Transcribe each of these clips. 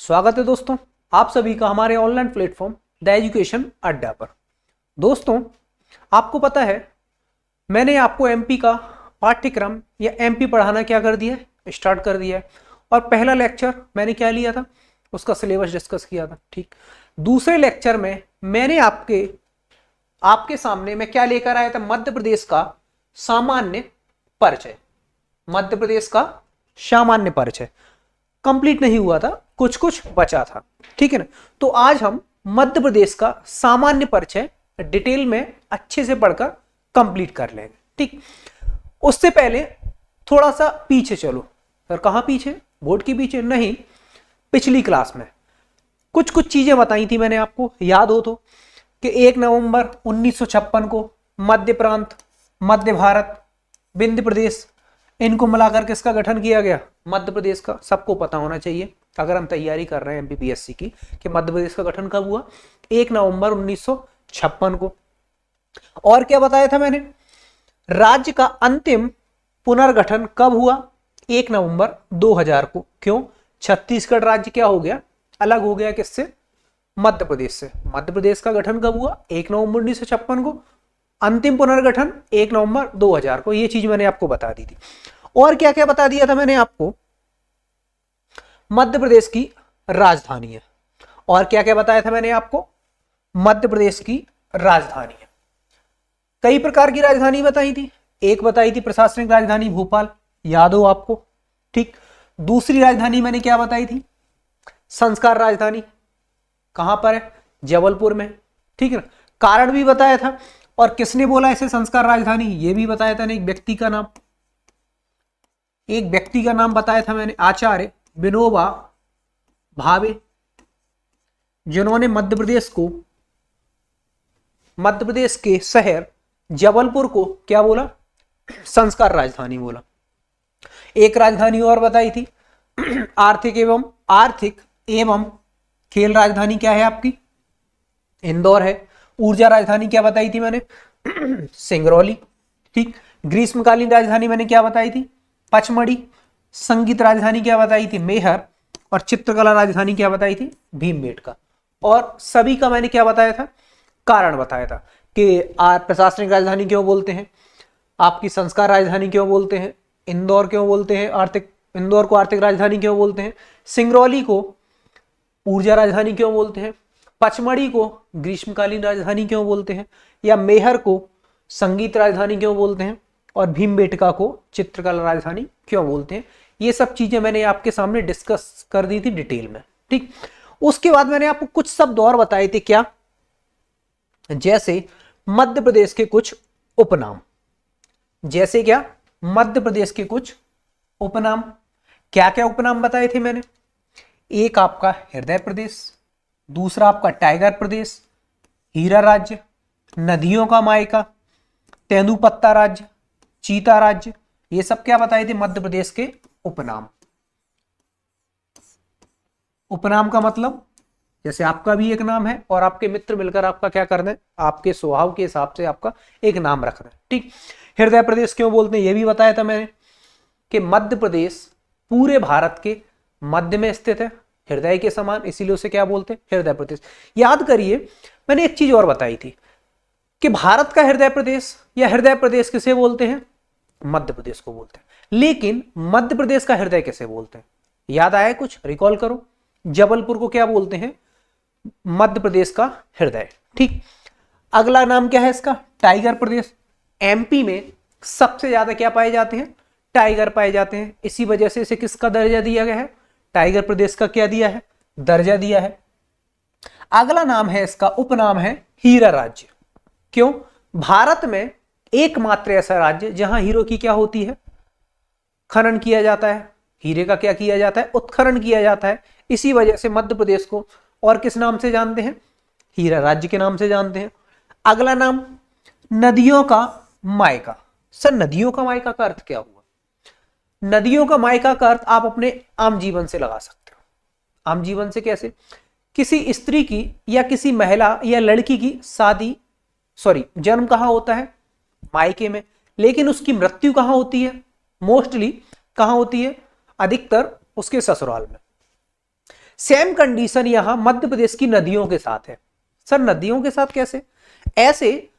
स्वागत है दोस्तों आप सभी का हमारे ऑनलाइन प्लेटफॉर्म द एजुकेशन अड्डा पर। दोस्तों आपको पता है मैंने आपको एमपी का पाठ्यक्रम या एमपी पढ़ाना क्या कर दिया है, स्टार्ट कर दिया है। और पहला लेक्चर मैंने क्या लिया था, उसका सिलेबस डिस्कस किया था। ठीक, दूसरे लेक्चर में मैंने आपके सामने मैं क्या लेकर आया था, मध्य प्रदेश का सामान्य परिचय। मध्य प्रदेश का सामान्य परिचय कंप्लीट नहीं हुआ था, कुछ कुछ बचा था। ठीक है ना, तो आज हम मध्य प्रदेश का सामान्य परिचय डिटेल में अच्छे से पढ़कर कंप्लीट कर लेंगे। ठीक, उससे पहले थोड़ा सा पीछे चलो। सर कहां पीछे, बोर्ड के पीछे नहीं, पिछली क्लास में कुछ कुछ चीजें बताई थी मैंने आपको, याद हो तो, कि 1 नवंबर 1956 को मध्य प्रांत, मध्य भारत, विंध्य प्रदेश, इनको मिलाकर किसका गठन किया गया, मध्य प्रदेश का। सबको पता होना चाहिए अगर हम तैयारी कर रहे हैं एमपीपीएससी की, कि मध्य प्रदेश का गठन कब हुआ, 1 नवंबर 1956 को। और क्या बताया था मैंने, राज्य का अंतिम पुनर्गठन कब हुआ, 1 नवंबर 2000 को। क्यों, छत्तीसगढ़ राज्य क्या हो गया, अलग हो गया किससे, मध्य प्रदेश से। मध्य प्रदेश का गठन कब हुआ, 1 नवंबर 1956 को, अंतिम पुनर्गठन 1 नवंबर 2000 को। ये चीज मैंने आपको बता दी थी। और क्या क्या बता दिया था मैंने आपको, मध्य प्रदेश की राजधानी है। और क्या क्या बताया था मैंने आपको, मध्य प्रदेश की राजधानी है। कई प्रकार की राजधानी बताई थी। एक बताई थी प्रशासनिक राजधानी भोपाल, याद हो आपको। ठीक, दूसरी राजधानी मैंने क्या बताई थी, संस्कार राजधानी, कहां पर है, जबलपुर में। ठीक है ना, कारण भी बताया था। और किसने बोला इसे संस्कार राजधानी, ये भी बताया था। एक व्यक्ति का नाम बताया था मैंने, आचार्य विनोबा भावे, जिन्होंने मध्य प्रदेश के शहर जबलपुर को क्या बोला, संस्कार राजधानी बोला। एक राजधानी और बताई थी, आर्थिक एवं खेल राजधानी क्या है आपकी, इंदौर है। ऊर्जा राजधानी क्या बताई थी मैंने, सिंगरौली। ठीक, ग्रीष्मकालीन राजधानी मैंने क्या बताई थी, पचमढ़ी। संगीत राजधानी क्या बताई थी, मेहर। और चित्रकला राजधानी क्या बताई थी, भीमबेटका। और सभी का मैंने क्या बताया था, कारण बताया था कि प्रशासनिक राजधानी क्यों बोलते हैं, आपकी संस्कार राजधानी क्यों बोलते हैं, इंदौर क्यों बोलते हैं, इंदौर को आर्थिक राजधानी क्यों बोलते हैं, सिंगरौली को ऊर्जा राजधानी क्यों बोलते हैं, पचमढ़ी को ग्रीष्मकालीन राजधानी क्यों बोलते हैं, या मेहर को संगीत राजधानी क्यों बोलते हैं, और भीमबेटका को चित्रकला राजधानी क्यों बोलते हैं। ये सब चीजें मैंने आपके सामने डिस्कस कर दी थी डिटेल में। ठीक, उसके बाद मैंने आपको कुछ शब्द और बताए थे, क्या, जैसे मध्य प्रदेश के कुछ उपनाम। जैसे क्या, मध्य प्रदेश के कुछ उपनाम। क्या क्या उपनाम बताए थे मैंने, एक आपका हृदय प्रदेश, दूसरा आपका टाइगर प्रदेश, हीरा राज्य, नदियों का मायका, तेंदुपत्ता राज्य, चीता राज्य। ये सब क्या बताए थे, मध्य प्रदेश के उपनाम। उपनाम का मतलब, जैसे आपका भी एक नाम है और आपके मित्र मिलकर आपका क्या करना है, आपके स्वभाव के हिसाब से आपका एक नाम रखना है। ठीक, हृदय प्रदेश क्यों बोलते हैं ये भी बताया था मैंने, कि मध्य प्रदेश पूरे भारत के मध्य में स्थित है, हृदय के समान, इसीलिए उसे क्या बोलते हैं, हृदय प्रदेश। याद करिए मैंने एक चीज और बताई थी कि भारत का हृदय प्रदेश या हृदय प्रदेश किसे बोलते हैं, मध्य प्रदेश को बोलते हैं। लेकिन मध्य प्रदेश का हृदय किसे बोलते हैं, याद आया कुछ, रिकॉल करो। जबलपुर को क्या बोलते हैं, मध्य प्रदेश का हृदय। ठीक, अगला नाम क्या है इसका, टाइगर प्रदेश। एमपी में सबसे ज्यादा क्या पाए जाते हैं, टाइगर पाए जाते हैं। इसी वजह से इसे किसका दर्जा दिया गया है, टाइगर प्रदेश का क्या दिया है, दर्जा दिया है। अगला नाम है इसका, उपनाम है हीरा राज्य। क्यों, भारत में एकमात्र ऐसा राज्य जहां हीरो की क्या होती है, खनन किया जाता है, हीरे का क्या किया जाता है, उत्खनन किया जाता है। इसी वजह से मध्य प्रदेश को और किस नाम से जानते हैं, हीरा राज्य के नाम से जानते हैं। अगला नाम, नदियों का मायका। सर नदियों का मायका का अर्थ क्या हुआ, नदियों का मायका का अर्थ आप अपने आम जीवन से लगा सकते हो। आम जीवन से कैसे, किसी स्त्री की या किसी महिला या लड़की की जन्म कहां होता है, मायके में, लेकिन उसकी मृत्यु कहां होती है, मोस्टली कहां होती है, अधिकतर उसके ससुराल में। सेम कंडीशन यहां मध्य प्रदेश की नदियों के साथ है। सर नदियों के साथ कैसे? ऐसे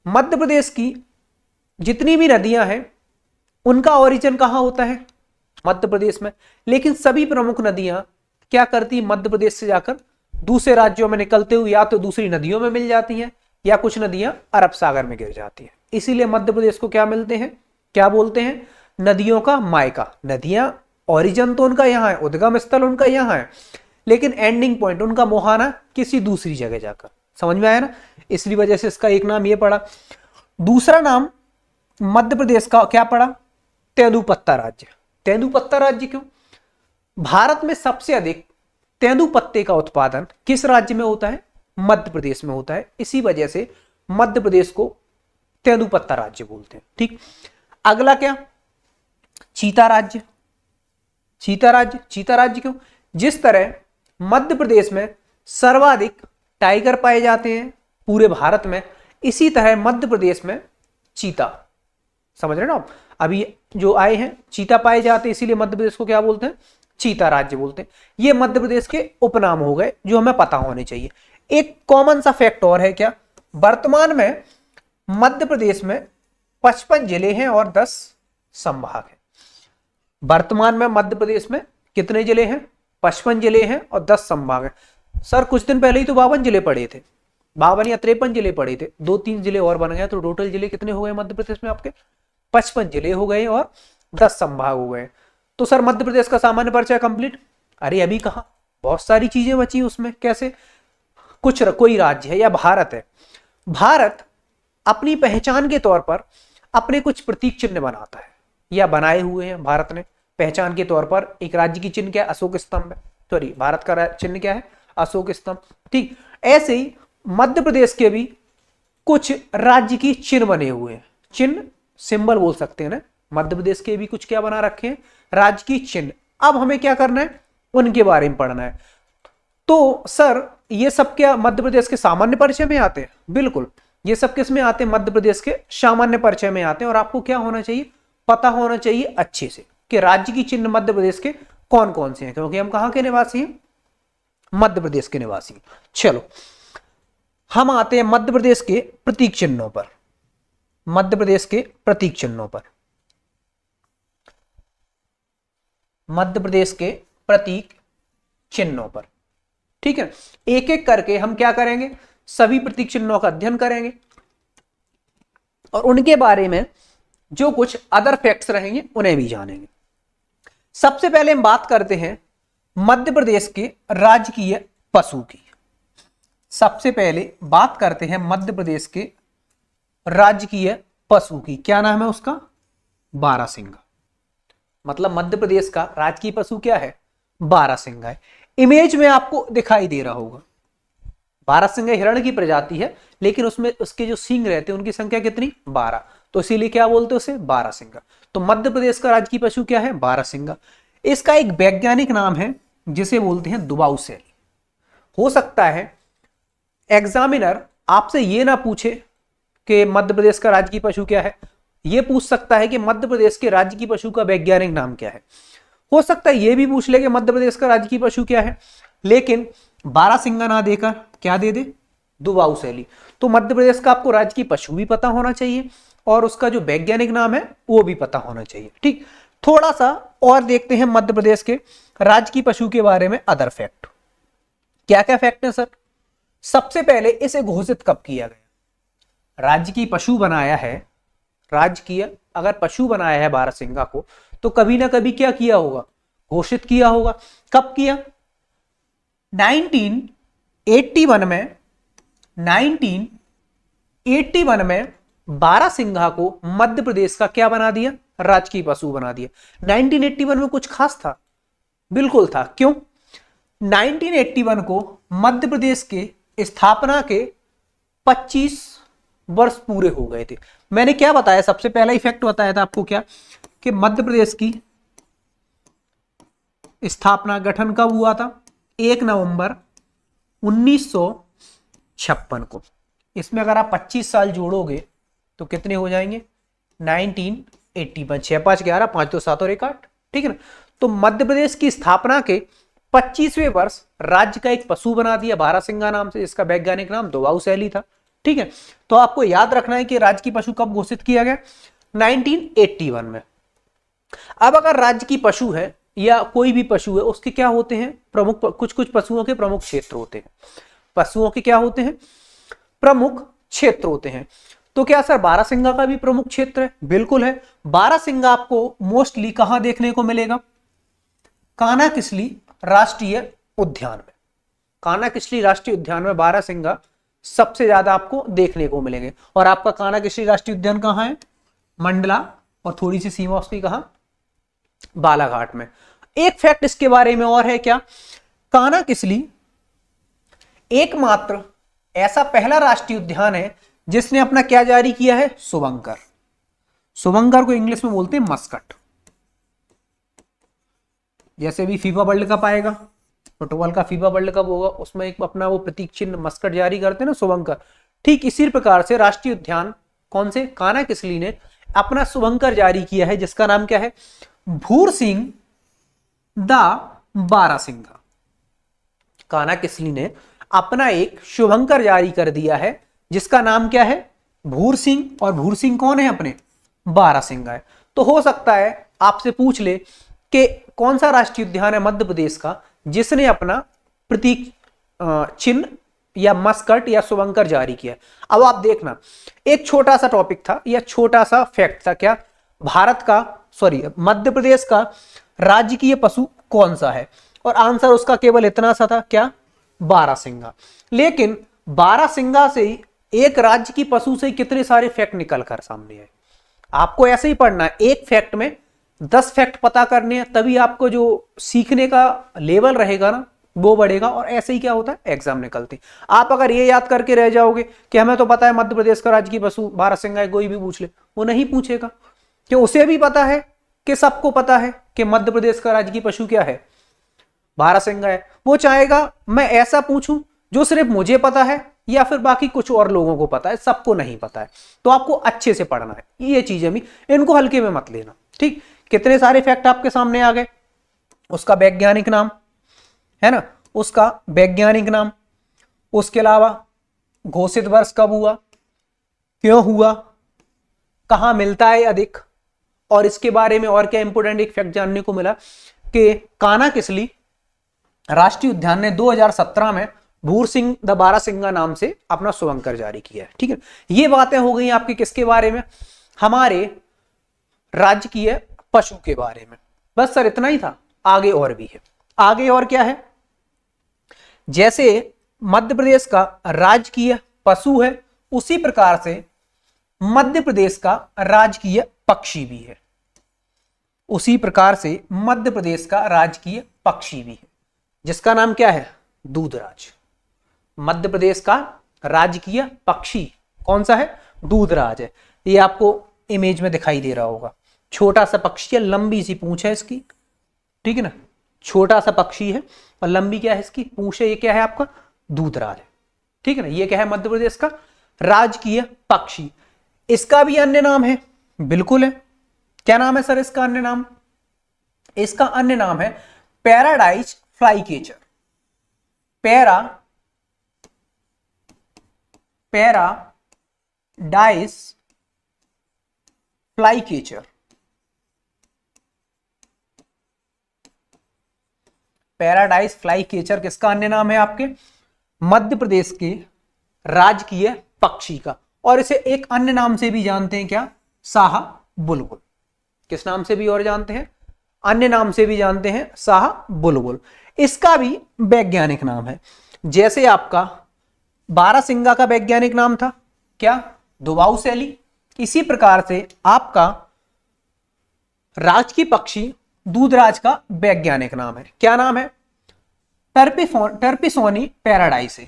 मध्य प्रदेश की जितनी भी नदियां हैं उनका ओरिजिन कहां होता है? मध्य प्रदेश में। लेकिन सभी प्रमुख नदियां क्या करती? मध्य प्रदेश से जाकर दूसरे राज्यों में निकलते हुए या तो दूसरी नदियों में मिल जाती हैं या कुछ नदियां अरब सागर में गिर जाती हैं। इसीलिए मध्य प्रदेश को क्या मिलते हैं, क्या बोलते हैं? नदियों का मायका। नदियां ओरिजिन तो उनका यहां है, उद्गम स्थल उनका यहां है, लेकिन एंडिंग पॉइंट उनका मुहाना किसी दूसरी जगह जाकर। समझ में आया ना? इसलिए वजह से इसका एक नाम ये पड़ा। दूसरा नाम मध्य प्रदेश का क्या पड़ा? तेंदुपत्ता राज्य। तेंदुपत्ता राज्य क्यों? भारत में सबसे अधिक तेंदुपत्ते का उत्पादन किस राज्य में होता है? मध्य प्रदेश में होता है। इसी वजह से मध्य प्रदेश को तेंदुपत्ता राज्य बोलते हैं। ठीक, अगला क्या? चीता राज्य। चीता राज्य, चीता राज्य क्यों? जिस तरह मध्य प्रदेश में सर्वाधिक टाइगर पाए जाते हैं पूरे भारत में, इसी तरह मध्य प्रदेश में चीता, समझ रहे ना आप? अभी जो आए हैं चीता पाए जाते हैं, इसीलिए मध्य प्रदेश को क्या बोलते हैं? चीता राज्य बोलते हैं। ये मध्य प्रदेश के उपनाम हो गए जो हमें पता होने चाहिए। एक कॉमन सा फैक्ट और है क्या? वर्तमान में मध्य प्रदेश में 55 जिले हैं और 10 संभाग हैं। वर्तमान में मध्य प्रदेश में कितने जिले हैं? 55 जिले हैं और 10 संभाग हैं। सर कुछ दिन पहले ही तो 52 जिले पड़े थे, 52 या 53 जिले पड़े थे, 2-3 जिले और बन गए, तो टोटल जिले कितने हो गए मध्य प्रदेश में आपके? 55 जिले हो गए और 10 संभाग हो गए। तो सर मध्य प्रदेश का सामान्य परिचय कंप्लीट। अरे अभी कहा, बहुत सारी चीजें बची उसमें। कैसे? कुछ कोई राज्य है या भारत है, भारत अपनी पहचान के तौर पर अपने कुछ प्रतीक चिन्ह बनाता है या बनाए हुए हैं भारत ने पहचान के तौर पर। एक राज्य की चिन्ह क्या है? अशोक स्तंभ है। सॉरी, भारत का चिन्ह क्या है? अशोक स्तंभ। ठीक, ऐसे ही मध्य प्रदेश के भी कुछ राज्य की चिन्ह बने हुए हैं। चिन्ह, सिंबल बोल सकते हैं ना। मध्य प्रदेश के भी कुछ क्या बना रखे हैं? राज्य की चिन्ह। अब हमें क्या करना है? उनके बारे में पढ़ना है। तो सर ये सब क्या मध्य प्रदेश के सामान्य परिचय में आते हैं? बिल्कुल, ये सब किस में आते हैं? मध्य प्रदेश के सामान्य परिचय में आते हैं। और आपको क्या होना चाहिए? पता होना चाहिए अच्छे से कि राज्य की चिन्ह मध्य प्रदेश के कौन कौन से हैं, क्योंकि हम कहां के निवासी हैं? मध्य प्रदेश के निवासी। चलो हम आते हैं मध्य प्रदेश के प्रतीक चिन्हों पर। मध्य प्रदेश के प्रतीक चिन्हों पर, मध्य प्रदेश के प्रतीक चिन्हों पर। ठीक है, एक एक करके हम क्या करेंगे? सभी प्रतीक चिन्हों का अध्ययन करेंगे और उनके बारे में जो कुछ अदर फैक्ट्स रहेंगे उन्हें भी जानेंगे। सबसे पहले हम बात करते हैं मध्य प्रदेश के राजकीय पशु की। सबसे पहले बात करते हैं मध्य प्रदेश के राजकीय पशु की। क्या नाम है उसका? बारहसिंगा। मतलब मध्य प्रदेश का राजकीय पशु क्या है? बारहसिंगा है। इमेज में आपको दिखाई दे रहा होगा। बारहसिंगा हिरण की प्रजाति है, लेकिन उसमें उसके जो सींग रहते हैं उनकी संख्या कितनी? 12। तो इसीलिए क्या बोलते हैं उसे? बारहसिंगा। तो मध्य प्रदेश का राजकीय पशु क्या है? बारहसिंगा। इसका एक वैज्ञानिक नाम है जिसे बोलते हैं दुबाऊ शैली। हो सकता है एग्जामिनर आपसे ये ना पूछे कि मध्य प्रदेश का राजकीय पशु क्या है, ये पूछ सकता है कि मध्य प्रदेश के राजकीय पशु का वैज्ञानिक नाम क्या है। हो सकता है ये भी पूछ ले कि मध्य प्रदेश का राजकीय पशु क्या है, लेकिन बारहसिंगा ना देकर क्या दे दे? दुबाऊ शैली। तो मध्य प्रदेश का आपको राजकीय पशु भी पता होना चाहिए और उसका जो वैज्ञानिक नाम है वो भी पता होना चाहिए। ठीक, थोड़ा सा और देखते हैं मध्य प्रदेश के राजकीय पशु के बारे में अदर फैक्ट। क्या क्या फैक्ट है सर? सबसे पहले इसे घोषित कब किया गया? राजकीय पशु बनाया है, राजकीय अगर पशु बनाया है बारहसिंगा को, तो कभी ना कभी क्या किया होगा? घोषित किया होगा। कब किया? 1981 में। 1981 में बारहसिंगा को मध्य प्रदेश का क्या बना दिया? राजकीय पशु बना दिया। 1981 में कुछ खास था? बिल्कुल था। क्यों? 1981 को मध्य प्रदेश के स्थापना के 25 वर्ष पूरे हो गए थे। मैंने क्या बताया? सबसे पहला इफेक्ट बताया था आपको क्या, कि मध्य प्रदेश की स्थापना गठन कब हुआ था? 1 नवंबर 1956 को। इसमें अगर आप 25 साल जोड़ोगे तो कितने हो जाएंगे? 1980। 6 5 11, 5 2 7 और 1 8। ठीक है ना? तो मध्य प्रदेश की स्थापना के 25वें वर्ष राज्य का एक पशु बना दिया बारहसिंगा नाम से, जिसका वैज्ञानिक नाम दुबाऊ शैली था। ठीक है, तो आपको याद रखना है कि राज्य की पशु कब घोषित किया गया, 1981 में। अब अगर राज्य की पशु है या कोई भी पशु है, उसके क्या होते हैं प्रमुख, कुछ कुछ पशुओं के प्रमुख क्षेत्र होते हैं। पशुओं के क्या होते हैं, प्रमुख क्षेत्र होते हैं। तो क्या सर बारहसिंगा का भी प्रमुख क्षेत्र है? बिल्कुल है। बारहसिंगा आपको मोस्टली कहां देखने को मिलेगा, कानाकिसली राष्ट्रीय उद्यान में। कानाकिसली राष्ट्रीय उद्यान में बारहसिंगा सबसे ज्यादा आपको देखने को मिलेंगे। और आपका कानाकिसली राष्ट्रीय उद्यान कहां है, मंडला, और थोड़ी सी सीमा उसकी कहां, बालाघाट में। एक फैक्ट इसके बारे में और है क्या, कानाकिसली एकमात्र ऐसा पहला राष्ट्रीय उद्यान है जिसने अपना क्या जारी किया है, शुभंकर। शुभंकर को इंग्लिश में बोलते हैं मस्कट। जैसे भी फीफा वर्ल्ड कप आएगा, फुटबॉल का फीफा वर्ल्ड कप होगा, उसमें एक अपना वो प्रतीक चिन्ह मस्कट जारी करते हैं ना, शुभंकर। ठीक इसी प्रकार से राष्ट्रीय उद्यान कौन से, कानाकिसली ने अपना शुभंकर जारी किया है, जिसका नाम क्या है, भूरसिंह द बारहसिंगा। कानाकिसली ने अपना एक शुभंकर जारी कर दिया है, जिसका नाम क्या है, भूरसिंह। और भूरसिंह कौन है, अपने बारहसिंगा है। तो हो सकता है आपसे पूछ ले कि कौन सा राष्ट्रीय उद्यान है मध्य प्रदेश का जिसने अपना प्रतीक चिन्ह या मस्कट या शुभंकर जारी किया। अब आप देखना, एक छोटा सा टॉपिक था या छोटा सा फैक्ट था, क्या मध्य प्रदेश का राजकीय पशु कौन सा है, और आंसर उसका केवल इतना सा था, क्या, बारहसिंगा। लेकिन बारहसिंगा से एक राज्य की पशु से कितने सारे फैक्ट निकल कर सामने आए। आपको ऐसे ही पढ़ना है, एक फैक्ट में 10 फैक्ट पता करने हैं, तभी आपको जो सीखने का लेवल रहेगा ना वो बढ़ेगा। और ऐसे ही क्या होता है, एग्जाम निकलते। आप अगर ये याद करके रह जाओगे कि हमें तो पता है मध्य प्रदेश का राजकीय पशु बारहसिंगा है, कोई भी पूछ ले, वो नहीं पूछेगा, क्यों, उसे भी पता है कि सबको पता है कि मध्य प्रदेश का राजकीय पशु क्या है, बारहसिंगा है। वो चाहेगा मैं ऐसा पूछूं जो सिर्फ मुझे पता है या फिर बाकी कुछ और लोगों को पता है, सबको नहीं पता है। तो आपको अच्छे से पढ़ना है ये चीजें भी, इनको हल्के में मत लेना। ठीक, कितने सारे फैक्ट आपके सामने आ गए। उसका वैज्ञानिक नाम है ना, उसका वैज्ञानिक नाम, उसके अलावा घोषित वर्ष कब हुआ, क्यों हुआ, कहां मिलता है अधिक, और इसके बारे में और क्या इंपोर्टेंट एक फैक्ट जानने को मिला कि कानाकिसली राष्ट्रीय उद्यान ने 2017 में भूरसिंह द बारहसिंगा नाम से अपना शुभंकर जारी किया है। ठीक है, ये बातें हो गई आपकी किसके बारे में, हमारे राजकीय पशु के बारे में। बस सर इतना ही था, आगे और भी है। आगे और क्या है, जैसे मध्य प्रदेश का राजकीय पशु है, उसी प्रकार से मध्य प्रदेश का राजकीय पक्षी भी है। उसी प्रकार से मध्य प्रदेश का राजकीय पक्षी भी है, जिसका नाम क्या है, दूधराज। मध्य प्रदेश का राजकीय पक्षी कौन सा है, दूधराज है। ये आपको इमेज में दिखाई दे रहा होगा, छोटा सा पक्षी है, लंबी सी पूंछ है इसकी। ठीक है ना, छोटा सा पक्षी है और लंबी क्या है इसकी पूंछ है। ये क्या है आपका, दूधराज है। ठीक है ना, ये क्या है, मध्य प्रदेश का राजकीय पक्षी। इसका भी अन्य नाम है, बिल्कुल है। क्या नाम है सर इसका अन्य नाम, इसका अन्य नाम है पैराडाइज फ्लाईकेचर। पैराडाइज फ्लाईकेचर। पैराडाइज फ्लाईकेचर किसका अन्य नाम है, आपके मध्य प्रदेश के राजकीय पक्षी का। और इसे एक अन्य नाम से भी जानते हैं, क्या, शाह बुलबुल। किस नाम से भी और जानते हैं, अन्य नाम से भी जानते हैं, शाह बुलबुल। इसका भी वैज्ञानिक नाम है, जैसे आपका बारहसिंगा का वैज्ञानिक नाम था क्या, दुबाऊ शैली। इसी प्रकार से आपका राजकीय पक्षी दूधराज का वैज्ञानिक नाम है, क्या नाम है, टर्पिसोनी पैराडाइसे।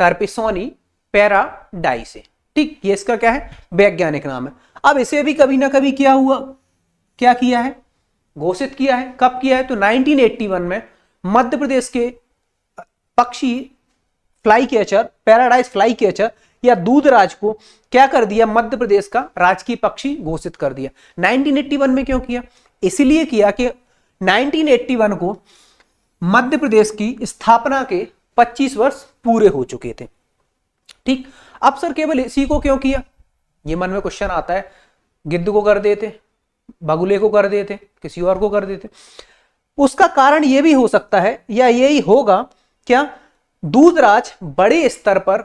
टर्पिसोनी पैराडाइसे। ठीक, ये इसका क्या है, वैज्ञानिक नाम है। अब इसे भी कभी ना कभी क्या हुआ, क्या किया है, घोषित किया है। कब किया है, तो 1981 में मध्य प्रदेश के पक्षी fly catcher, paradise fly catcher या दूधराज को क्या कर दिया, मध्य प्रदेश का राजकीय पक्षी घोषित कर दिया। 1981 में क्यों किया, इसलिए किया कि 1981 को मध्य प्रदेश की स्थापना के 25 वर्ष पूरे हो चुके थे। ठीक, अब सर केवल इसी को क्यों किया, ये मन में क्वेश्चन आता है। गिद्ध को कर देते, बगुले को कर देते, किसी और को कर देते। उसका कारण यह भी हो सकता है या यही होगा, क्या दूधराज बड़े स्तर पर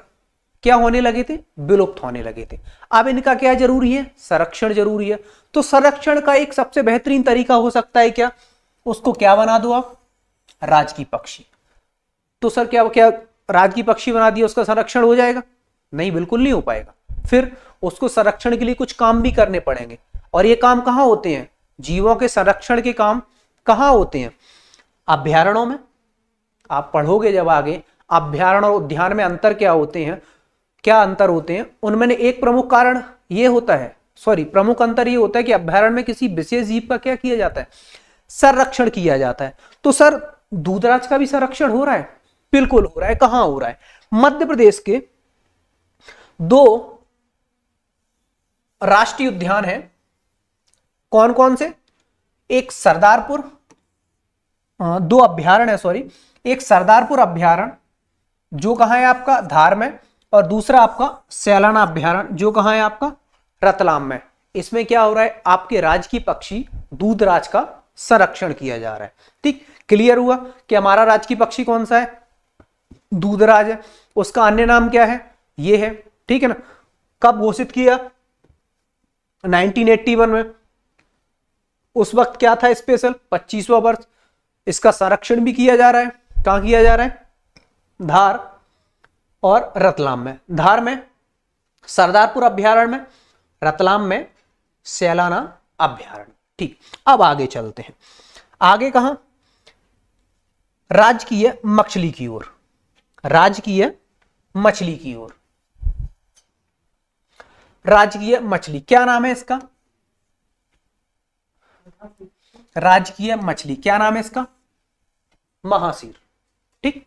क्या होने लगे थे, विलुप्त होने लगे थे। अब इनका क्या जरूरी है, संरक्षण जरूरी है। तो संरक्षण का एक सबसे बेहतरीन तरीका हो सकता है क्या, उसको क्या बना दो आप, राजकीय पक्षी। तो सर क्या क्या राजकीय पक्षी बना दिया, उसका संरक्षण हो जाएगा? नहीं, बिल्कुल नहीं हो पाएगा। फिर उसको संरक्षण के लिए कुछ काम भी करने पड़ेंगे, और ये काम कहां होते हैं, जीवों के संरक्षण के काम कहां होते हैं, अभ्यारण्यों में। आप पढ़ोगे जब आगे, अभ्यारण्य और उद्यान में अंतर क्या होते हैं, क्या अंतर होते हैं, उनमें एक प्रमुख कारण ये होता है, प्रमुख अंतर ये होता है कि अभ्यारण्य में किसी विशेष जीव का क्या किया जाता है, संरक्षण किया जाता है। तो सर दूधराज का भी संरक्षण हो रहा है, बिल्कुल हो रहा है। कहां हो रहा है, मध्य प्रदेश के 2 राष्ट्रीय उद्यान हैं। कौन कौन से, एक सरदारपुर, 2 अभ्यारण्य है, एक सरदारपुर अभ्यारण्य जो कहां है आपका, धार में, और दूसरा आपका सैलाना अभ्यारण्य जो कहां है आपका, रतलाम में। इसमें क्या हो रहा है, आपके राजकीय पक्षी दूधराज का संरक्षण किया जा रहा है। ठीक, क्लियर हुआ कि हमारा राजकीय पक्षी कौन सा है, दूधराज है। उसका अन्य नाम क्या है, ये है। ठीक है ना, कब घोषित किया, 1981 में। उस वक्त क्या था स्पेशल, 25वां वर्ष। इसका संरक्षण भी किया जा रहा है, कहां किया जा रहा है, धार और रतलाम में। धार में सरदारपुर अभ्यारण्य में, रतलाम में सैलाना अभ्यारण्य। ठीक, अब आगे चलते हैं। आगे कहां, राजकीय मछली की ओर, राजकीय मछली की ओर। राजकीय मछली क्या नाम है इसका, राजकीय मछली क्या नाम है इसका, महासीर। ठीक,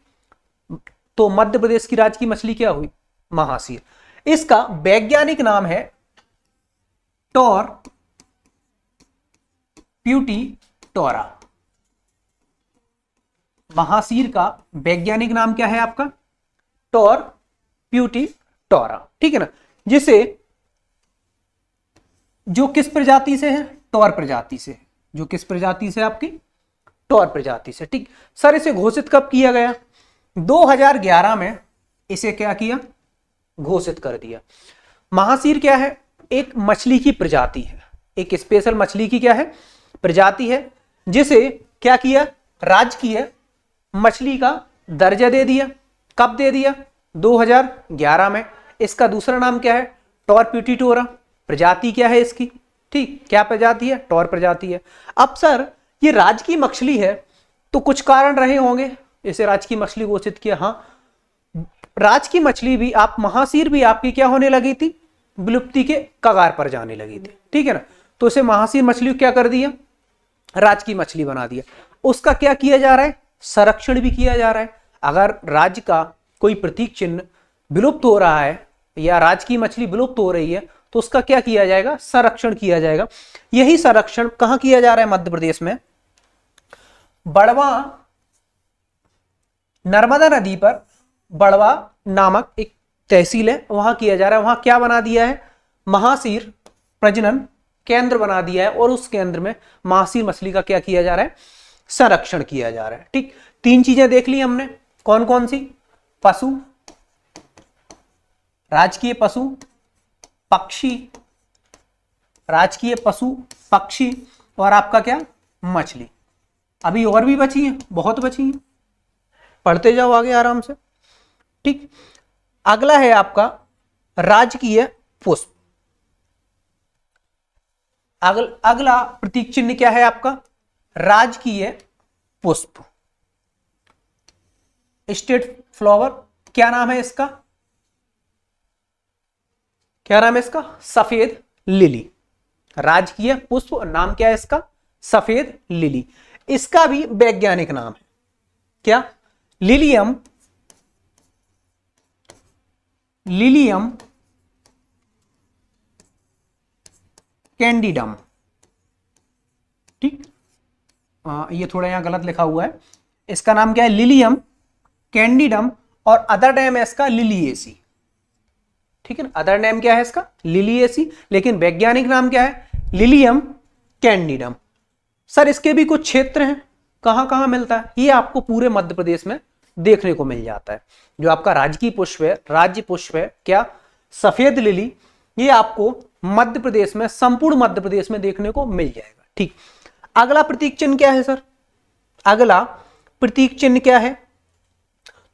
तो मध्य प्रदेश की राजकीय मछली क्या हुई, महासीर। इसका वैज्ञानिक नाम है टोर प्यूटीटोरा। महासीर का वैज्ञानिक नाम क्या है आपका, टोर प्यूटीटोरा। ठीक है ना, जिसे जो किस प्रजाति से है, टोर प्रजाति से, जो किस प्रजाति से, आपकी टोर प्रजाति से। ठीक सर, इसे घोषित कब किया गया, 2011 में इसे क्या किया, घोषित कर दिया। महासीर क्या है, एक मछली की प्रजाति है, एक स्पेशल मछली की क्या है, प्रजाति है, जिसे क्या किया, राजकीय मछली का दर्जा दे दिया। कब दे दिया, 2011 में। इसका दूसरा नाम क्या है, टोर प्यूटीटोरा। प्रजाति क्या है इसकी, ठीक, क्या प्रजाति है, टोर प्रजाति है। अब सर ये राजकीय मछली है, तो कुछ कारण रहे होंगे इसे राजकीय मछली घोषित किया। हाँ, राजकीय मछली भी, आप महासीर भी आपकी क्या होने लगी थी, विलुप्ति के कगार पर जाने लगी थी। ठीक है ना, तो इसे महासीर मछली क्या कर दिया, राजकीय मछली बना दिया। उसका क्या किया जा रहा है, संरक्षण भी किया जा रहा है। अगर राज्य का कोई प्रतीक चिन्ह विलुप्त हो रहा है या राजकीय मछली विलुप्त हो रही है, तो उसका क्या किया जाएगा, संरक्षण किया जाएगा। यही संरक्षण कहां किया जा रहा है, मध्य प्रदेश में बड़वा, नर्मदा नदी पर बड़वा नामक एक तहसील है, वहां किया जा रहा है। वहां क्या बना दिया है, महासीर प्रजनन केंद्र बना दिया है, और उस केंद्र में महासीर मछली का क्या किया जा रहा है, संरक्षण किया जा रहा है। ठीक, 3 चीजें देख ली हमने, कौन कौन सी, पशु, राजकीय पशु पक्षी, राजकीय पशु पक्षी, और आपका क्या, मछली। अभी और भी बची हैं, बहुत बची हैं, पढ़ते जाओ आगे आराम से। ठीक, अगला है आपका राजकीय पुष्प। अगला प्रतीक चिन्ह क्या है आपका, राजकीय पुष्प, स्टेट फ्लावर। क्या नाम है इसका, क्या नाम है इसका, सफेद लिली। राजकीय पुष्प, नाम क्या है इसका, सफेद लिली। इसका भी वैज्ञानिक नाम है क्या, लिलियम, लिलियम कैंडिडम। ठीक, ये थोड़ा यहां गलत लिखा हुआ है, इसका नाम क्या है? लिलियम कैंडिडम, और अदर नेम है इसका लिलिएसी। ठीक है ना, अदर नेम क्या है इसका? लिलिएसी, लेकिन वैज्ञानिक नाम क्या है? लिलियम कैंडिडम। सर इसके भी कुछ क्षेत्र हैं, कहां कहां मिलता है? ये आपको पूरे मध्य प्रदेश में देखने को मिल जाता है। जो आपका राजकीय पुष्प है, राज्य पुष्प है क्या? सफेद लिली, ये आपको मध्य प्रदेश में, संपूर्ण मध्य प्रदेश में देखने को मिल जाएगा। ठीक, अगला प्रतीक चिन्ह क्या है सर? अगला प्रतीक चिन्ह क्या है?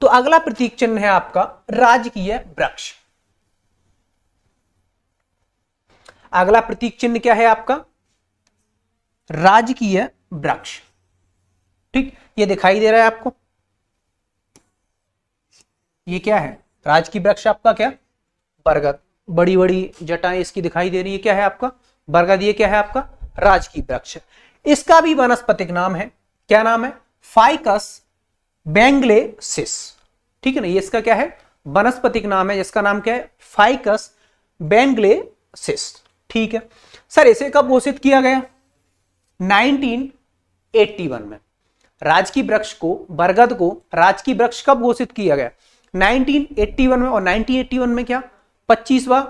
तो अगला प्रतीक चिन्ह है आपका राजकीय वृक्ष। अगला प्रतीक चिन्ह क्या है आपका? राजकीय वृक्ष। ठीक, ये दिखाई दे रहा है आपको, ये क्या है? राजकीय वृक्ष आपका क्या? बरगद। बड़ी बड़ी जटाएं इसकी दिखाई दे रही है, क्या है आपका? बरगद। ये क्या है आपका? राजकीय वृक्ष। इसका भी वानस्पतिक नाम है, क्या नाम है? फाइकस बेंगलेसिस। ठीक है ना, ये इसका क्या है? वनस्पतिक नाम है, जिसका नाम क्या है? फाइकस बेंगलेसिस। ठीक है सर, इसे कब घोषित किया गया? 1981 में। राजकीय वृक्ष को, बरगद को राजकीय वृक्ष कब घोषित किया गया? 1981 में। और 1981 में क्या? 25वां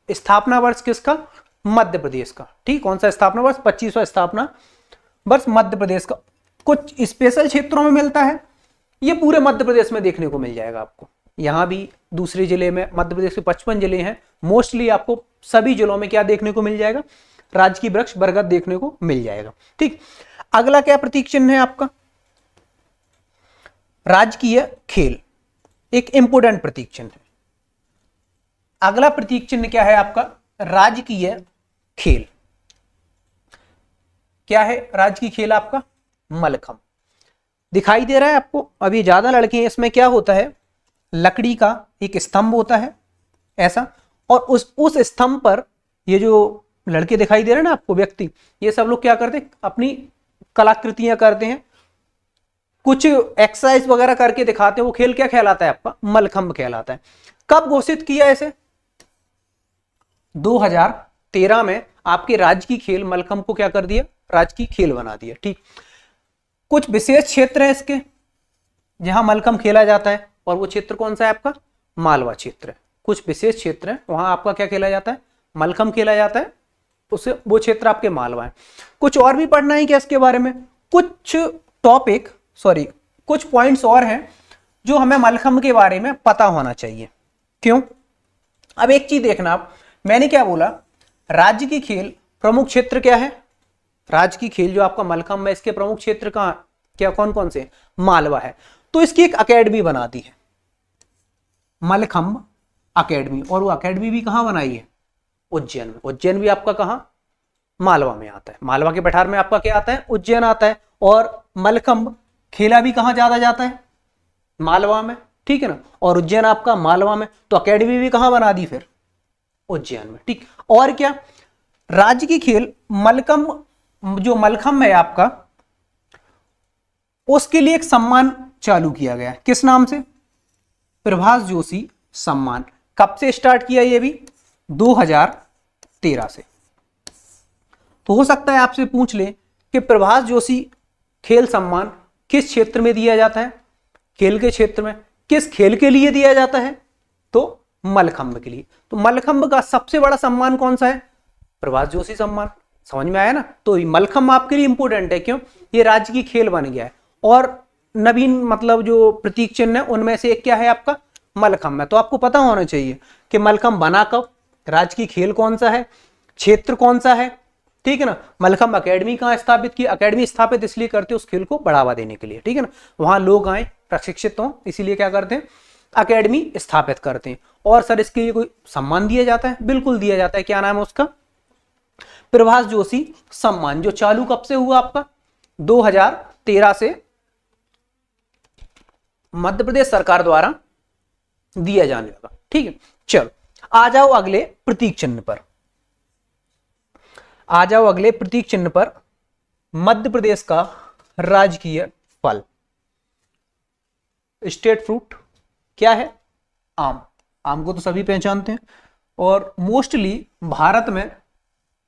स्थापना वर्ष किसका? मध्य प्रदेश का। ठीक, कौन सा स्थापना वर्ष? 25वां स्थापना वर्ष मध्य प्रदेश का। कुछ स्पेशल क्षेत्रों में मिलता है, ये पूरे मध्य प्रदेश में देखने को मिल जाएगा आपको। यहां भी दूसरे जिले में, मध्य प्रदेश के 55 जिले हैं, मोस्टली आपको सभी जिलों में क्या देखने को मिल जाएगा? राजकीय वृक्ष बरगद देखने को मिल जाएगा। ठीक, अगला क्या प्रतीक चिन्ह है आपका? राजकीय खेल, एक इंपोर्टेंट प्रतीक चिन्ह है। अगला प्रतीक चिन्ह क्या है आपका? राजकीय खेल। क्या है राजकीय खेल आपका? मलखंभ। दिखाई दे रहा है आपको? अभी ज्यादा लड़के हैं, इसमें क्या होता है? लकड़ी का एक स्तंभ होता है ऐसा, और उस स्तंभ पर ये जो लड़के दिखाई दे रहे हैं ना आपको, व्यक्ति, ये सब लोग क्या करते हैं? अपनी कलाकृतियां करते हैं, कुछ एक्सरसाइज वगैरह करके दिखाते हैं। वो खेल क्या कहलाता है आपका? मलखंभ कहलाता है। कब घोषित किया इसे? 2013 में आपके राजकीय खेल मलखंभ को क्या कर दिया? राजकीय खेल बना दिया। ठीक, कुछ विशेष क्षेत्र है इसके जहां मलखंभ खेला जाता है, और वो क्षेत्र कौन सा है आपका? मालवा क्षेत्र है। कुछ विशेष क्षेत्र है वहां आपका क्या खेला जाता है? मलखंभ खेला जाता है, उसे वो क्षेत्र आपके मालवा है। कुछ और भी पढ़ना है क्या इसके बारे में? कुछ टॉपिक, कुछ पॉइंट्स और हैं जो हमें मलखंभ के बारे में पता होना चाहिए। क्यों? अब एक चीज देखना आप, मैंने क्या बोला? राज्य की खेल प्रमुख क्षेत्र क्या है? राज्य की खेल जो आपका मलखंभ है, इसके प्रमुख क्षेत्र कहाँ, क्या कौन कौन से? मालवा है। तो इसकी एक अकेडमी बना दी है, मलखंभ अकेडमी। और वो अकेडमी भी कहां बनाई है? उज्जैन में। उज्जैन भी आपका कहां? मालवा में आता है। मालवा के पठार में आपका क्या आता है? उज्जैन आता है। और मलखंभ खेला भी कहां ज्यादा जाता है? मालवा में। ठीक है ना, और उज्जैन आपका मालवा में, तो अकेडमी भी कहां बना दी फिर? उज्जैन में। ठीक, और क्या? राज्य की खेल मलखंभ, जो मलखंभ है आपका, उसके लिए एक सम्मान चालू किया गया। किस नाम से? प्रभाष जोशी सम्मान। कब से स्टार्ट किया? ये भी 2013 से। तो हो सकता है आपसे पूछ ले कि प्रभाष जोशी खेल सम्मान किस क्षेत्र में दिया जाता है? खेल के क्षेत्र में। किस खेल के लिए दिया जाता है? तो मलखंभ के लिए। तो मलखंभ का सबसे बड़ा सम्मान कौन सा है? प्रभाष जोशी सम्मान। समझ में आया ना? तो मलखंभ आपके लिए इंपोर्टेंट है। क्यों? ये राज्य की खेल बन गया है। और नवीन मतलब जो प्रतीक चिन्ह है उनमें से एक क्या है आपका? मलखंभ है। तो आपको पता होना चाहिए कि मलखंभ बना कब, राज्य की खेल कौन सा है, क्षेत्र कौन सा है। ठीक है ना, मलखंभ अकेडमी कहाँ स्थापित की? अकेडमी स्थापित इसलिए करते हैं उस खेल को बढ़ावा देने के लिए। ठीक है ना, वहां लोग आए, प्रशिक्षित हों, इसीलिए क्या करते हैं? अकेडमी स्थापित करते हैं। और सर इसके लिए कोई सम्मान दिया जाता है? बिल्कुल दिया जाता है। क्या नाम है उसका? प्रभाष जोशी सम्मान। जो चालू कब से हुआ आपका? 2013 से मध्य प्रदेश सरकार द्वारा दिया जाने लगा। ठीक है, चलो आ जाओ अगले प्रतीक चिन्ह पर। आ जाओ अगले प्रतीक चिन्ह पर। मध्य प्रदेश का राजकीय फल, स्टेट फ्रूट क्या है? आम। आम को तो सभी पहचानते हैं, और मोस्टली भारत में,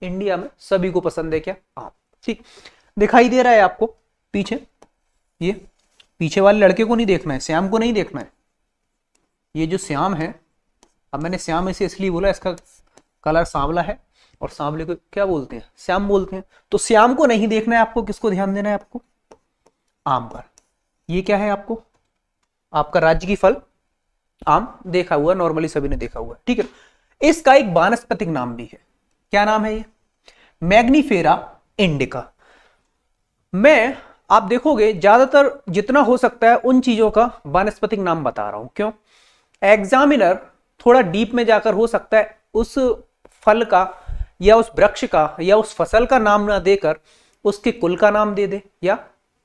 इंडिया में सभी को पसंद है क्या? आम। ठीक, दिखाई दे रहा है आपको पीछे, ये पीछे वाले लड़के को नहीं देखना है, श्याम को नहीं देखना है। ये जो श्याम है, अब मैंने श्याम इसे इसलिए बोला, इसका कलर सांवला है और सांवले को क्या बोलते हैं, श्याम बोलते हैं। तो श्याम को नहीं देखना है आपको, किसको ध्यान देना है आपको, आम पर। ये क्या है आपको, आपका राज्य की फल आम देखा हुआ, नॉर्मली सभी ने देखा हुआ, ठीक है। इसका एक वानस्पतिक नाम भी है, क्या नाम है ये, मैग्नीफेरा इंडिका। मैं आप देखोगे ज्यादातर जितना हो सकता है उन चीजों का वानस्पतिक नाम बता रहा हूं, क्यों, एग्जामिनर थोड़ा डीप में जाकर हो सकता है उस फल का या उस वृक्ष का या उस फसल का नाम ना देकर उसके कुल का नाम दे दे या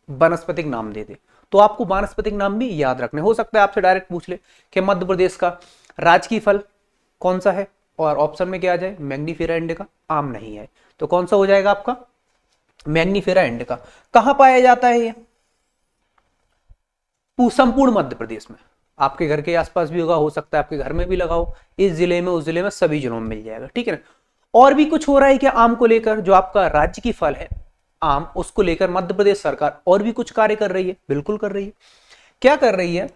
वानस्पतिक नाम दे दे। तो आपको वानस्पतिक नाम भी याद रखने, हो सकता है आपसे डायरेक्ट पूछ ले कि मध्य प्रदेश का राजकीय फल कौन सा है, और ऑप्शन में क्या आ जाए, मैग्नीफेरा इंडिका, आम नहीं है, तो कौन सा हो जाएगा आपका, मैग्नीफेरा इंडिका। कहां पाया जाता है ये, संपूर्ण मध्य प्रदेश में, आपके घर के आसपास भी होगा, हो सकता है आपके घर में भी लगाओ, इस जिले में उस जिले में, सभी जिलों में मिल जाएगा, ठीक है ना। और भी कुछ हो रहा है क्या आम को लेकर, जो आपका राज्य की फल है आम, उसको लेकर मध्य प्रदेश सरकार और भी कुछ कार्य कर रही है, बिल्कुल कर रही है। क्या कर रही है,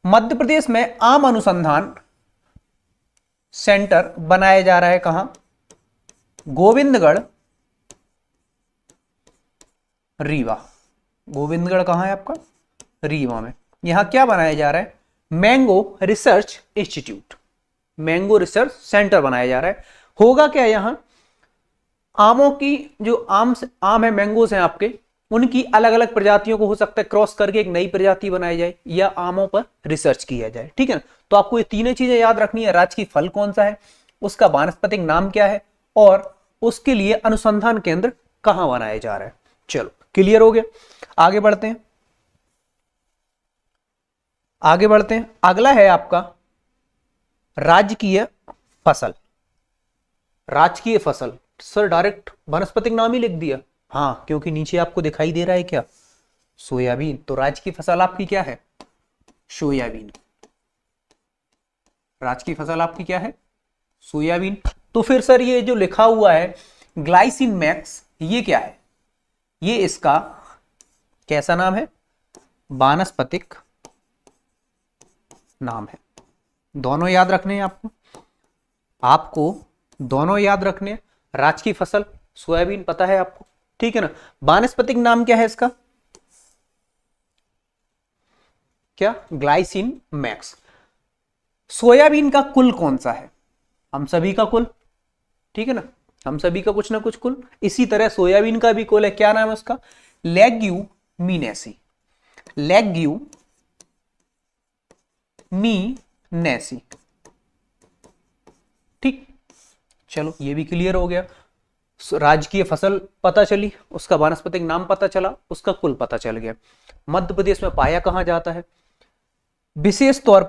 मध्य प्रदेश में आम अनुसंधान सेंटर बनाया जा रहा है, कहां, गोविंदगढ़ रीवा। गोविंदगढ़ कहां है आपका, रीवा में। यहां क्या बनाया जा रहा है, mango research institute, mango research centre बनाया जा रहा है। होगा क्या, यहां आमों की जो आम है, मैंगोस हैं आपके, उनकी अलग अलग प्रजातियों को हो सकता है क्रॉस करके एक नई प्रजाति बनाई जाए या आमों पर रिसर्च किया जाए, ठीक है ना। तो आपको ये तीनों चीजें याद रखनी है, राज्य की फल कौन सा है, उसका वानस्पतिक नाम क्या है, और उसके लिए अनुसंधान केंद्र कहां बनाया जा रहा है। चलो क्लियर हो गया, आगे बढ़ते हैं, आगे बढ़ते हैं। अगला है आपका राजकीय फसल। राजकीय फसल, सर डायरेक्ट वानस्पतिक नाम ही लिख दिया, हाँ क्योंकि नीचे आपको दिखाई दे रहा है क्या, सोयाबीन। तो राजकीय फसल आपकी क्या है, सोयाबीन। राजकीय फसल आपकी क्या है, सोयाबीन। तो फिर सर ये जो लिखा हुआ है ग्लाइसिन मैक्स, ये क्या है, ये इसका कैसा नाम है, वानस्पतिक नाम है। दोनों याद रखने हैं आपको, आपको दोनों याद रखने हैं। राजकीय फसल सोयाबीन पता है आपको, ठीक है ना। वानस्पतिक नाम क्या है इसका, क्या, ग्लाइसिन मैक्स। सोयाबीन का कुल कौन सा है, हम सभी का कुल, ठीक है ना, हम सभी का कुछ ना कुछ कुल। इसी तरह सोयाबीन का भी कुल है, क्या नाम है उसका, लेग्यूमिनेसी, लेग्यूमिनेसी, ठीक। चलो ये भी क्लियर हो गया, राजकीय फसल पता चली, उसका वानस्पतिक नाम पता चला, उसका कुल पता चल गया। मध्य प्रदेश में पाया कहां जाता है, विशेष तौर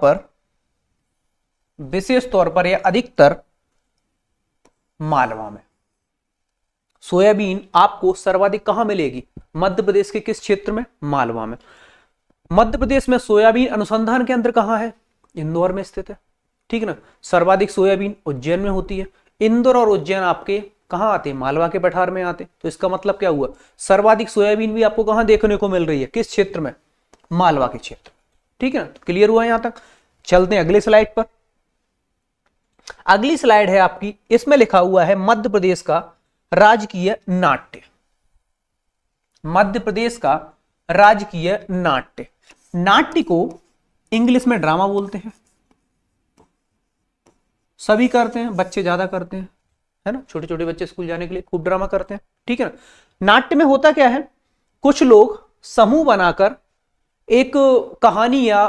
पर या अधिकतर मालवा में। सोयाबीन आपको सर्वाधिक कहां मिलेगी, मध्य प्रदेश के किस क्षेत्र में, मालवा में। मध्य प्रदेश में सोयाबीन अनुसंधान केंद्र कहां है, इंदौर में स्थित है, ठीक है ना। सर्वाधिक सोयाबीन उज्जैन में होती है। इंदौर और उज्जैन आपके कहां आते हैं, मालवा के पठार में आते। तो इसका मतलब क्या हुआ, सर्वाधिक सोयाबीन भी आपको कहां देखने को मिल रही है, किस क्षेत्र में, मालवा के क्षेत्र, ठीक है ना। तो क्लियर हुआ यहां तक। चलते हैं अगले स्लाइड पर। अगली स्लाइड है आपकी, इसमें लिखा हुआ है मध्य प्रदेश का राजकीय नाट्य। मध्य प्रदेश का राजकीय नाट्य, नाट्य को इंग्लिश में ड्रामा बोलते हैं, सभी करते हैं, बच्चे ज्यादा करते हैं, है ना, छोटे छोटे बच्चे स्कूल जाने के लिए खूब ड्रामा करते हैं, ठीक है ना। नाट्य में होता क्या है, कुछ लोग समूह बनाकर एक कहानी या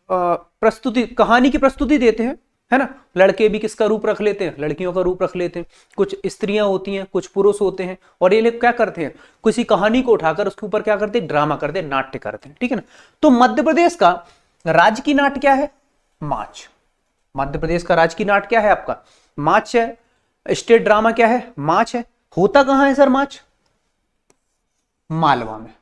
कहानी की प्रस्तुति देते हैं, है ना। लड़के भी किसका रूप रख लेते हैं, लड़कियों का रूप रख लेते हैं, कुछ स्त्रियां होती हैं, कुछ पुरुष होते हैं, और ये लोग क्या करते हैं, किसी कहानी को उठाकर उसके ऊपर क्या करते हैं, ड्रामा करते हैं, नाट्य करते हैं, ठीक है ना। तो मध्य प्रदेश का राजकीय नाट्य क्या है, माच। मध्य प्रदेश का राजकीय नाट्य क्या है आपका, माच है। स्टेट ड्रामा क्या है, माच है। होता कहां है सर माच, मालवा में।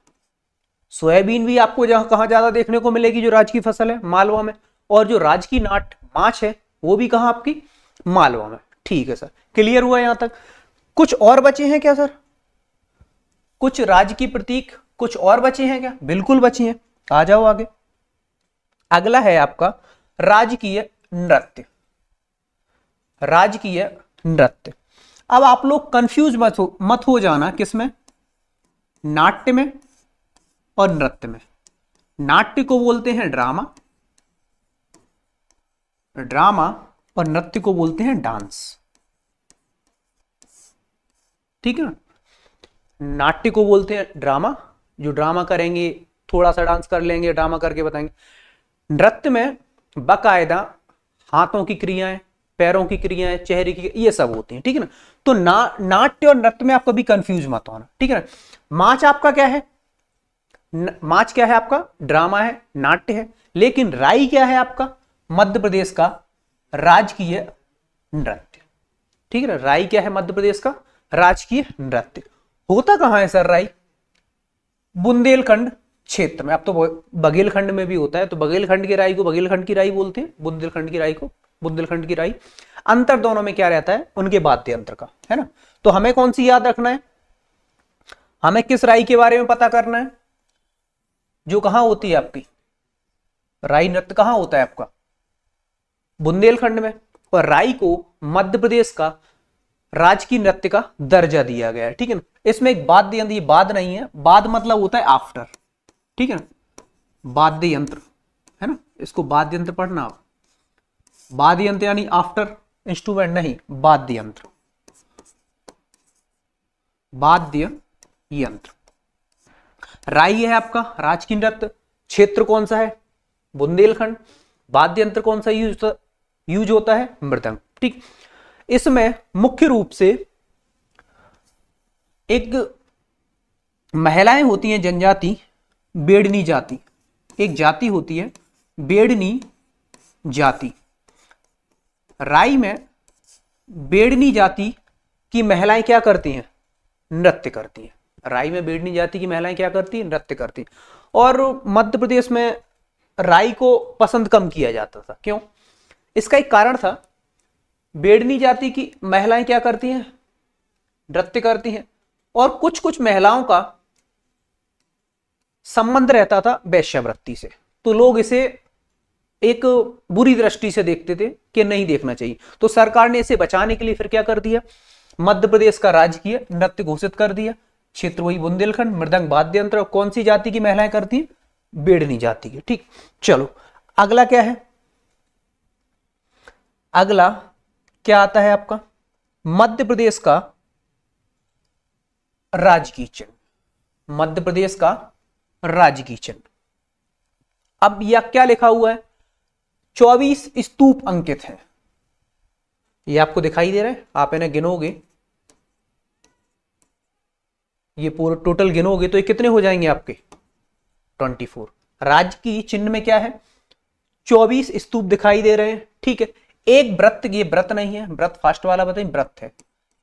सोयाबीन भी आपको जहां कहां ज्यादा देखने को मिलेगी, जो राजकीय फसल है, मालवा में। और जो राजकीय नाट्य माच है वो भी कहां आपकी, मालवा में, ठीक है सर। क्लियर हुआ यहां तक। कुछ और बचे हैं क्या सर, कुछ राजकीय प्रतीक कुछ और बचे हैं क्या, बिल्कुल बचे हैं। आ जाओ आगे। अगला है आपका राजकीय नृत्य। राजकीय नृत्य। अब आप लोग कंफ्यूज मत हो जाना, किसमें? नाट्य में और नृत्य में। नाट्य को बोलते हैं ड्रामा, ड्रामा, और नृत्य को बोलते हैं डांस। ठीक है ना? नाट्य को बोलते हैं ड्रामा, जो ड्रामा करेंगे, थोड़ा सा डांस कर लेंगे, ड्रामा करके बताएंगे। नृत्य में बाकायदा हाथों की क्रियाएं, पैरों की क्रियाएं, चेहरे की, ये सब होती हैं। ठीक है ना? तो नाट्य और नृत्य में आप कभी कंफ्यूज मत होना। ठीक है ना? माच आपका क्या है? माच क्या है आपका? ड्रामा है, नाट्य है। लेकिन राई क्या है आपका? मध्य प्रदेश का राजकीय नृत्य। ठीक है ना? राई क्या है? मध्य प्रदेश का राजकीय नृत्य। होता कहां है सर राई? बुंदेलखंड क्षेत्र में। अब तो बघेलखंड में भी होता है, तो बघेलखंड की राई को बघेलखंड की राई बोलते हैं, बुंदेलखंड की राई को बुंदेलखंड की राई। अंतर दोनों में क्या रहता है? उनके वाद्य यंत्र का, है ना? तो हमें कौन सी याद रखना है? हमें किस राई के बारे में पता करना है? जो कहां होती है आपकी राई नृत्य, कहां होता है आपका? बुंदेलखंड में। और राई को मध्य प्रदेश का राजकीय नृत्य का दर्जा दिया गया है। ठीक है ना? इसमें एक वाद्य यंत्र, ये बाद नहीं है, बाद मतलब होता है आफ्टर। ठीक है ना? वाद्य यंत्र, है ना? इसको वाद्य यंत्र पढ़ना आप। वाद्य यंत्र यानी आफ्टर इंस्ट्रूमेंट नहीं, वाद्य यंत्र, वाद्य यंत्र। राई है आपका राजकीय नृत्य। क्षेत्र कौन सा है? बुंदेलखंड। वाद्य यंत्र कौन सा यूज होता है? मृदंग। ठीक। इसमें मुख्य रूप से एक महिलाएं होती हैं, जनजाति बेड़नी जाति, एक जाति होती है बेड़नी जाति। राई में बेड़नी जाति की महिलाएं क्या करती हैं? नृत्य करती हैं। राई में बेड़नी जाति की महिलाएं क्या करती हैं? नृत्य करती हैं। और मध्य प्रदेश में राई को पसंद कम किया जाता था। क्यों? इसका एक कारण था, बेड़नी जाति की महिलाएं क्या करती हैं? नृत्य करती हैं। और कुछ कुछ महिलाओं का संबंध रहता था वेश्यावृत्ति से, तो लोग इसे एक बुरी दृष्टि से देखते थे कि नहीं देखना चाहिए। तो सरकार ने इसे बचाने के लिए फिर क्या कर दिया? मध्य प्रदेश का राजकीय नृत्य घोषित कर दिया। क्षेत्र वही बुंदेलखंड। मृदंग वाद्य यंत्र कौन सी जाति की महिलाएं करती हैं? बेड़नी जाति की। ठीक। चलो अगला क्या है? अगला क्या आता है आपका? मध्य प्रदेश का राजकीय चिन्ह। मध्य प्रदेश का राजकीय चिन्ह। अब यह क्या लिखा हुआ है? 24 स्तूप अंकित है। ये आपको दिखाई दे रहा है, आप इन्हें गिनोगे, ये पूरा टोटल गिनोगे तो ये कितने हो जाएंगे आपके? 24। राजकीय चिन्ह में क्या है? 24 स्तूप दिखाई दे रहे हैं। ठीक है। एक वृत्त, ये व्रत नहीं है, व्रत फर्स्ट वाला बताइए, व्रत है।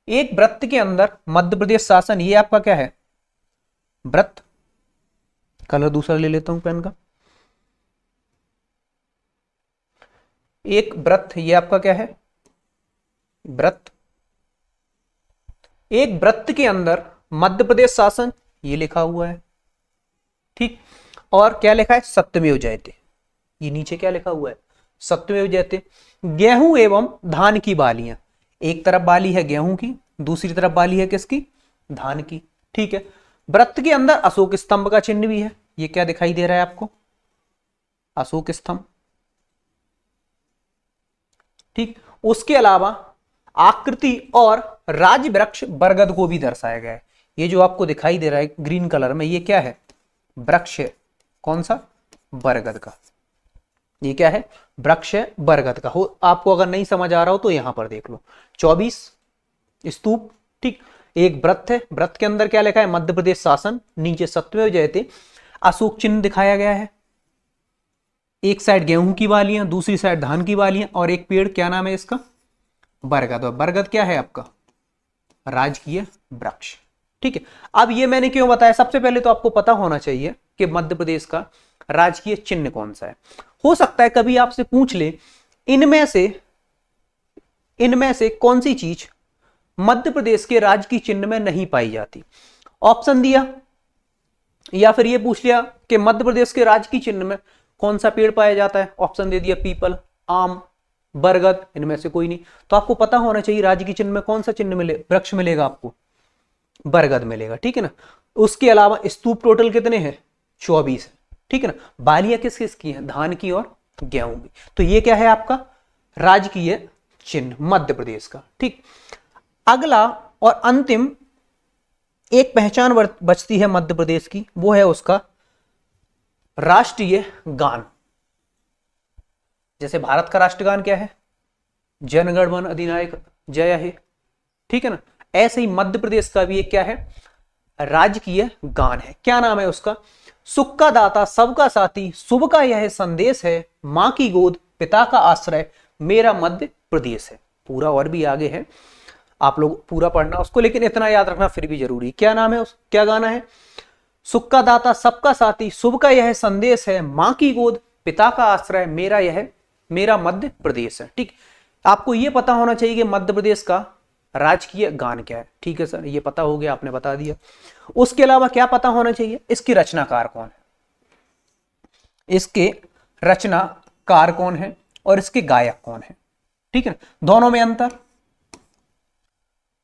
एक वृत्त के अंदर मध्य प्रदेश शासन, ये आपका क्या है? व्रत। कलर दूसरा ले लेता हूं पेन का। एक व्रत, ये आपका क्या है? व्रत। एक वृत्त के अंदर मध्य प्रदेश शासन, ये लिखा हुआ है। ठीक। और क्या लिखा है? सत्यमेव जयते। ये नीचे क्या लिखा हुआ है? सत्यमेव जयते। गेहूं एवं धान की बालियां, एक तरफ बाली है गेहूं की, दूसरी तरफ बाली है किसकी? धान की। ठीक है। वृत्त के अंदर अशोक स्तंभ का चिन्ह भी है। ये क्या दिखाई दे रहा है आपको? अशोक स्तंभ। ठीक। उसके अलावा आकृति और राज वृक्ष बरगद को भी दर्शाया गया है। ये जो आपको दिखाई दे रहा है ग्रीन कलर में, ये क्या है? वृक्ष है। कौन सा? बरगद का। ये क्या है? वृक्ष है बरगद का। हो आपको अगर नहीं समझ आ रहा हो तो यहां पर देख लो। 24 स्तूप। ठीक। एक व्रत है, व्रत के अंदर क्या लिखा है? मध्य प्रदेश शासन। नीचे सत्यमेव जयते, अशोक चिन्ह दिखाया गया है। एक साइड गेहूं की बालियां, दूसरी साइड धान की बालियां, और एक पेड़, क्या नाम है इसका? बरगद। और बरगद क्या है आपका? राजकीय वृक्ष। ठीक है। अब ये मैंने क्यों बताया? सबसे पहले तो आपको पता होना चाहिए कि मध्य प्रदेश का राजकीय चिन्ह कौन सा है। हो सकता है कभी आपसे पूछ ले इनमें से कौन सी चीज मध्य प्रदेश के राजकीय चिन्ह में नहीं पाई जाती। ऑप्शन दिया, या फिर ये पूछ लिया कि मध्य प्रदेश के राजकीय चिन्ह में कौन सा पेड़ पाया जाता है, ऑप्शन दे दिया पीपल, आम, बरगद, इनमें से कोई नहीं। तो आपको पता होना चाहिए राजकीय चिन्ह में कौन सा चिन्ह मिले, वृक्ष मिलेगा आपको, बरगद मिलेगा, ठीक है ना। उसके अलावा स्तूप टोटल कितने हैं, 24 है, ठीक है ना। बालियां किस किस की हैं, धान की और गेहूं की। तो ये क्या है आपका राजकीय चिन्ह मध्य प्रदेश का, ठीक। अगला और अंतिम एक पहचान बचती है मध्य प्रदेश की, वो है उसका राष्ट्रीय गान। जैसे भारत का राष्ट्रगान क्या है, जन गण मन अधिनायक जय हे, ठीक है ना। ऐसे ही मध्य प्रदेश का भी एक क्या है, राजकीय गान है। क्या नाम है उसका, सुख का दाता सबका साथी, शुभ का यह संदेश है, मां की गोद पिता का आश्रय, मेरा मध्य प्रदेश है। पूरा और भी आगे है, आप लोग पूरा पढ़ना उसको, लेकिन इतना याद रखना फिर भी जरूरी। क्या नाम है क्या गाना है, सुख का दाता सबका साथी, शुभ का यह संदेश है, मां की गोद पिता का आश्रय, मेरा मध्य प्रदेश है, ठीक। आपको यह पता होना चाहिए कि मध्य प्रदेश का राजकीय गान क्या है, ठीक है सर, ये पता हो गया, आपने बता दिया। उसके अलावा क्या पता होना चाहिए, इसकी रचनाकार कौन है, इसके रचनाकार कौन है और इसके गायक कौन है, ठीक है। दोनों में अंतर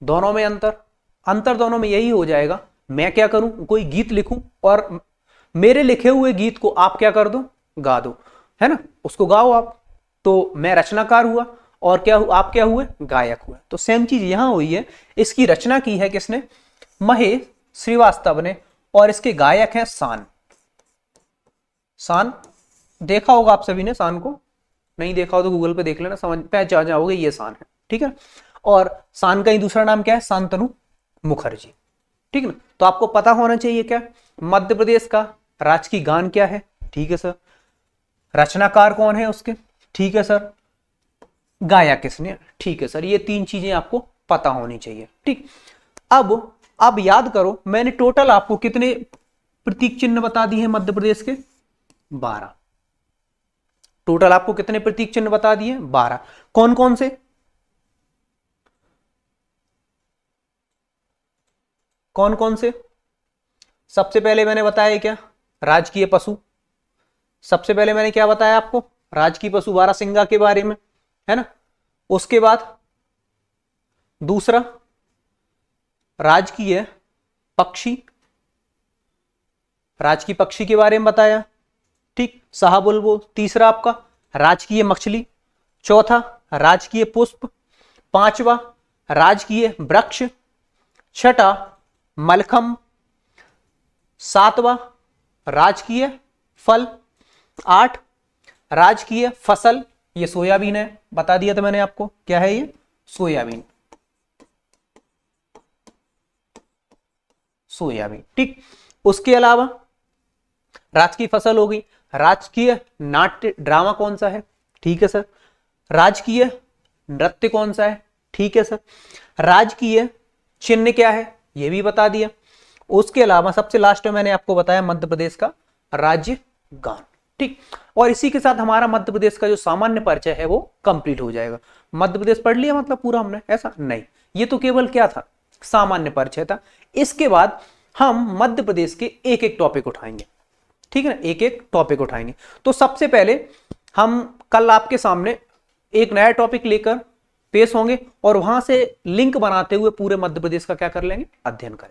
दोनों में यही हो जाएगा, मैं क्या करूं, कोई गीत लिखूं और मेरे लिखे हुए गीत को आप क्या कर दो, गा दो, है ना, उसको गाओ आप, तो मैं रचनाकार हुआ और क्या आप क्या हुए, गायक हुए। तो सेम चीज यहां हुई है, इसकी रचना की है किसने, महेश श्रीवास्तव ने, और इसके गायक हैं शान। देखा होगा आप सभी ने शान को, नहीं देखा हो तो गूगल पे देख लेना, समझ पहचान जाओगे ये शान है, ठीक है। और शान का ही दूसरा नाम क्या है, शांतनु मुखर्जी, ठीक है ना। तो आपको पता होना चाहिए क्या, मध्य प्रदेश का राजकीय गान क्या है, ठीक है सर, रचनाकार कौन है उसके, ठीक है सर, गाया किसने, ठीक है सर। ये तीन चीजें आपको पता होनी चाहिए, ठीक। अब याद करो, मैंने टोटल आपको कितने प्रतीक चिन्ह बता दिए हैं मध्य प्रदेश के, 12। टोटल आपको कितने प्रतीक चिन्ह बता दिए, 12। कौन कौन से, कौन कौन से, सबसे पहले मैंने बताया क्या, राजकीय पशु। सबसे पहले मैंने क्या बताया आपको, राजकीय पशु बारहसिंगा के बारे में, है ना। उसके बाद दूसरा राजकीय पक्षी, राजकीय पक्षी के बारे में बताया, ठीक, शाहबुलबुल। तीसरा आपका राजकीय मछली। चौथा राजकीय पुष्प। पांचवा राजकीय वृक्ष। छठा मलखम। सातवां राजकीय फल। 8 राजकीय फसल, ये सोयाबीन है, बता दिया था मैंने आपको, क्या है ये, सोयाबीन, ठीक। उसके अलावा राजकीय फसल हो गई, राजकीय नाट्य ड्रामा कौन सा है, ठीक है सर, राजकीय नृत्य कौन सा है, ठीक है सर, राजकीय चिन्ह क्या है, ये भी बता दिया। उसके अलावा सबसे लास्ट में मैंने आपको बताया मध्य प्रदेश का राज्य गान, ठीक। और इसी के साथ हमारा मध्य प्रदेश का जो सामान्य परिचय है वो कंप्लीट हो जाएगा। मध्य प्रदेश पढ़ लिया मतलब पूरा हमने, ऐसा नहीं, ये तो केवल क्या था, सामान्य परिचय था। इसके बाद हम मध्य प्रदेश के एक एक टॉपिक उठाएंगे, ठीक है ना, एक एक टॉपिक उठाएंगे। तो सबसे पहले हम कल आपके सामने एक नया टॉपिक लेकर पेश होंगे और वहां से लिंक बनाते हुए पूरे मध्य प्रदेश का क्या कर लेंगे, अध्ययन करेंगे।